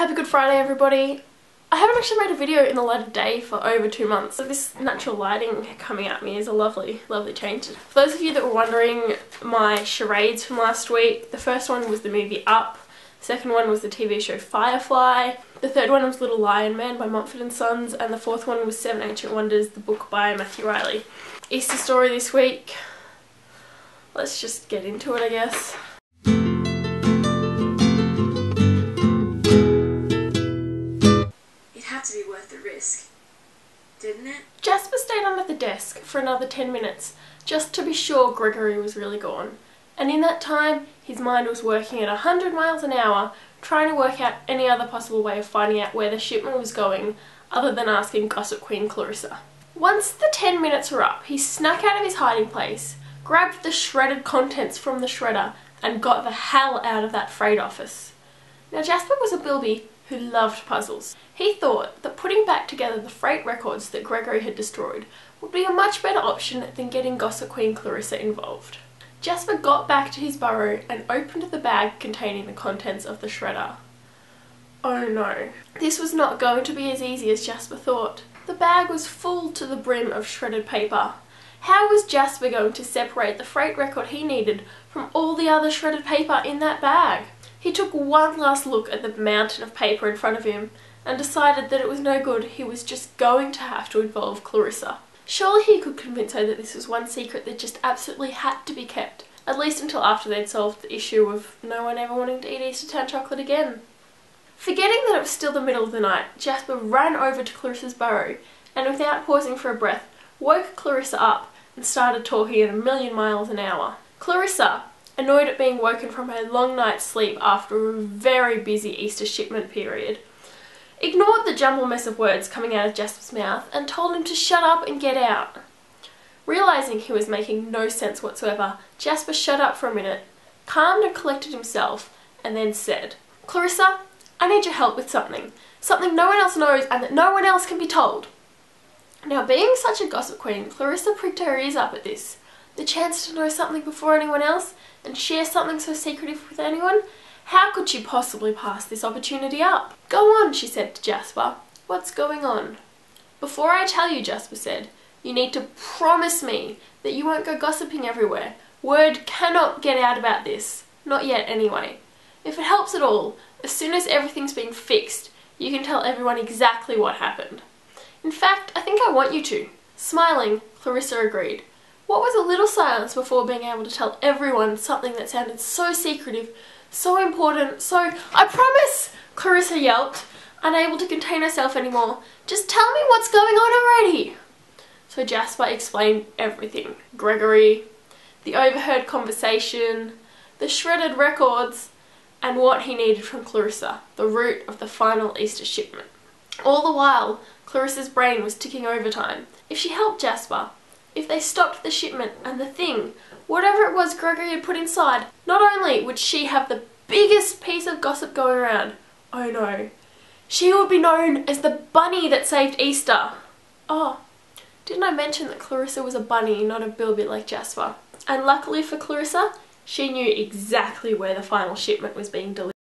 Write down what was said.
Happy Good Friday, everybody. I haven't actually made a video in the light of day for over 2 months, so this natural lighting coming at me is a lovely, lovely change. For those of you that were wondering, my charades from last week, the first one was the movie Up, the second one was the TV show Firefly, the third one was Little Lion Man by Mumford & Sons, and the fourth one was Seven Ancient Wonders, the book by Matthew Riley. Easter story this week. Let's just get into it, I guess. Had to be worth the risk, didn't it? Jasper stayed under the desk for another 10 minutes, just to be sure Gregory was really gone. And in that time, his mind was working at 100 miles an hour, trying to work out any other possible way of finding out where the shipment was going, other than asking Gossip Queen Clarissa. Once the 10 minutes were up, he snuck out of his hiding place, grabbed the shredded contents from the shredder, and got the hell out of that freight office. Now Jasper was a bilby who loved puzzles. He thought that putting back together the freight records that Gregory had destroyed would be a much better option than getting Gossip Queen Clarissa involved. Jasper got back to his burrow and opened the bag containing the contents of the shredder. Oh no, this was not going to be as easy as Jasper thought. The bag was full to the brim of shredded paper. How was Jasper going to separate the freight record he needed from all the other shredded paper in that bag? He took one last look at the mountain of paper in front of him and decided that it was no good. He was just going to have to involve Clarissa. Surely he could convince her that this was one secret that just absolutely had to be kept, at least until after they'd solved the issue of no one ever wanting to eat Eastertown chocolate again. Forgetting that it was still the middle of the night, Jasper ran over to Clarissa's burrow and, without pausing for a breath, woke Clarissa up and started talking at 1,000,000 miles an hour. Clarissa, annoyed at being woken from her long night's sleep after a very busy Easter shipment period, ignored the jumbled mess of words coming out of Jasper's mouth and told him to shut up and get out. Realising he was making no sense whatsoever, Jasper shut up for a minute, calmed and collected himself, and then said, "Clarissa, I need your help with something. Something no one else knows and that no one else can be told." Now, being such a gossip queen, Clarissa pricked her ears up at this. The chance to know something before anyone else and share something so secretive with anyone? How could she possibly pass this opportunity up? "Go on," she said to Jasper. "What's going on?" "Before I tell you," Jasper said, "you need to promise me that you won't go gossiping everywhere. Word cannot get out about this. Not yet, anyway. If it helps at all, as soon as everything's been fixed, you can tell everyone exactly what happened." "In fact, I think I want you to." Smiling, Clarissa agreed. What was a little silence before being able to tell everyone something that sounded so secretive, so important, so... "I promise!" Clarissa yelped, unable to contain herself anymore. "Just tell me what's going on already!" So Jasper explained everything. Gregory, the overheard conversation, the shredded records, and what he needed from Clarissa, the route of the final Easter shipment. All the while, Clarissa's brain was ticking overtime. If she helped Jasper, if they stopped the shipment and the thing, whatever it was Gregory had put inside, not only would she have the biggest piece of gossip going around, oh no, she would be known as the bunny that saved Easter. Oh, didn't I mention that Clarissa was a bunny, not a bilby like Jasper? And luckily for Clarissa, she knew exactly where the final shipment was being delivered.